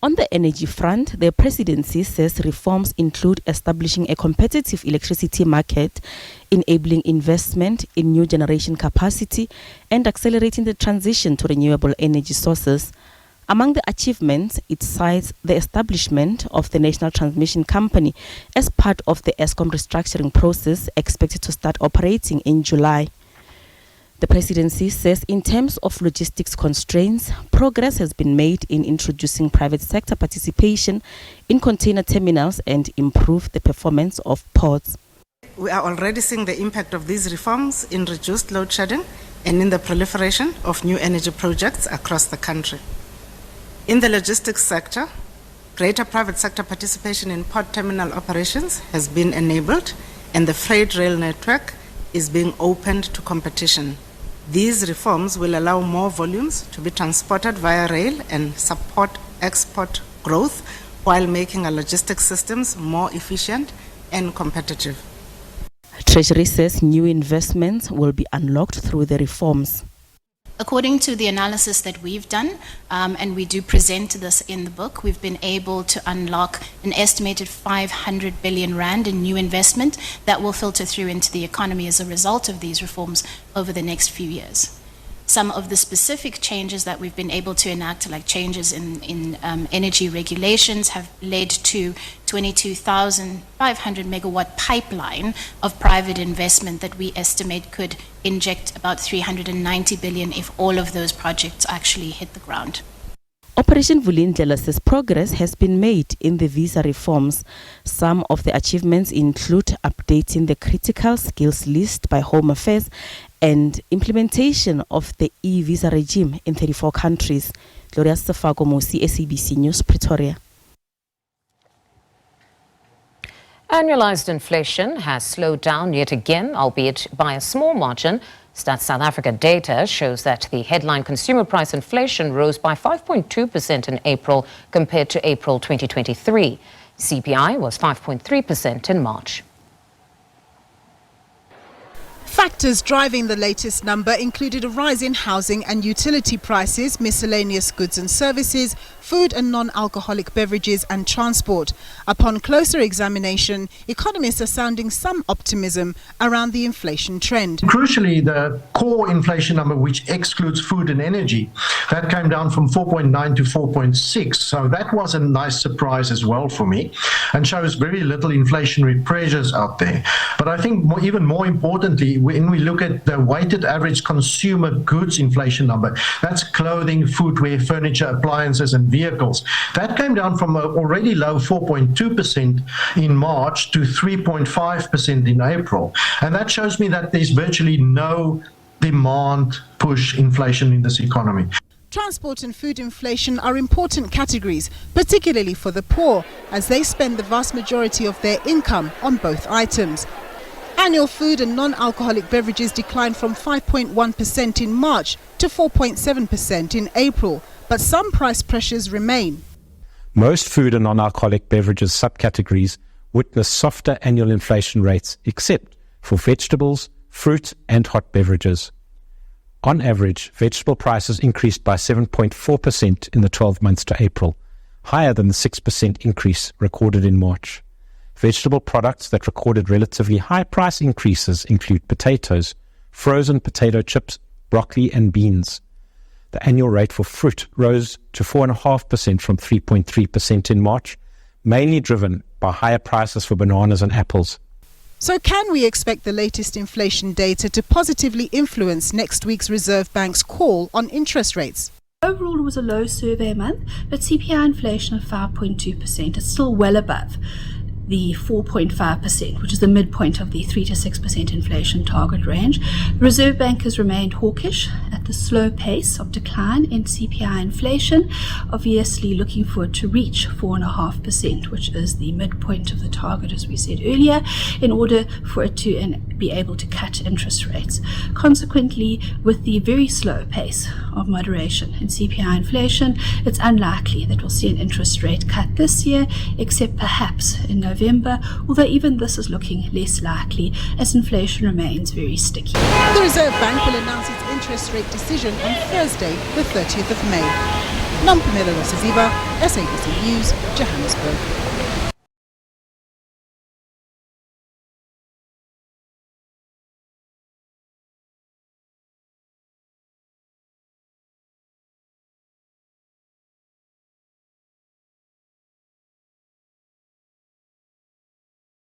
On the energy front, the presidency says reforms include establishing a competitive electricity market, enabling investment in new generation capacity, and accelerating the transition to renewable energy sources. Among the achievements, it cites the establishment of the National Transmission Company as part of the Eskom restructuring process expected to start operating in July. The presidency says in terms of logistics constraints, progress has been made in introducing private sector participation in container terminals and improve the performance of ports. We are already seeing the impact of these reforms in reduced load shedding and in the proliferation of new energy projects across the country. In the logistics sector, greater private sector participation in port terminal operations has been enabled, and the freight rail network is being opened to competition. These reforms will allow more volumes to be transported via rail and support export growth while making our logistics systems more efficient and competitive. Treasury says new investments will be unlocked through the reforms. According to the analysis that we've done, and we do present this in the book, we've been able to unlock an estimated 500 billion rand in new investment that will filter through into the economy as a result of these reforms over the next few years. Some of the specific changes that we've been able to enact, like changes in energy regulations, have led to 22,500 megawatt pipeline of private investment that we estimate could inject about 390 billion if all of those projects actually hit the ground. Operation Vulindlela says progress has been made in the visa reforms. Some of the achievements include updating the critical skills list by Home Affairs and implementation of the e-visa regime in 34 countries. Gloria Sefako Mosi, SABC News, Pretoria. Annualised inflation has slowed down yet again, albeit by a small margin. Stats South Africa data shows that the headline consumer price inflation rose by 5.2% in April compared to April 2023. CPI was 5.3% in March. Factors driving the latest number included a rise in housing and utility prices, miscellaneous goods and services, food and non-alcoholic beverages and transport. Upon closer examination, economists are sounding some optimism around the inflation trend. Crucially, the core inflation number, which excludes food and energy, that came down from 4.9 to 4.6. So that was a nice surprise as well for me and shows very little inflationary pressures out there. But I think even more importantly, when we look at the weighted average consumer goods inflation number, that's clothing, footwear, furniture, appliances and vehicles. That came down from an already low 4.2% in March to 3.5% in April. And that shows me that there's virtually no demand push inflation in this economy. Transport and food inflation are important categories, particularly for the poor, as they spend the vast majority of their income on both items. Annual food and non-alcoholic beverages declined from 5.1% in March to 4.7% in April, but some price pressures remain. Most food and non-alcoholic beverages subcategories witness softer annual inflation rates, except for vegetables, fruit and hot beverages. On average, vegetable prices increased by 7.4% in the 12 months to April, higher than the 6% increase recorded in March. Vegetable products that recorded relatively high price increases include potatoes, frozen potato chips, broccoli and beans. The annual rate for fruit rose to 4.5% from 3.3% in March, mainly driven by higher prices for bananas and apples. So can we expect the latest inflation data to positively influence next week's Reserve Bank's call on interest rates? Overall, it was a low survey month, but CPI inflation of 5.2% is still well above the 4.5%, which is the midpoint of the 3 to 6% inflation target range. The Reserve Bank has remained hawkish at the slow pace of decline in CPI inflation, obviously looking for it to reach 4.5%, which is the midpoint of the target, as we said earlier, in order for it to be able to cut interest rates. Consequently, with the very slow pace of moderation in CPI inflation, it's unlikely that we'll see an interest rate cut this year, except perhaps in November, although even this is looking less likely as inflation remains very sticky. The Reserve Bank will announce its interest rate decision on Thursday, the 30th of May. Nompumelo Losiziba, SABC News, Johannesburg.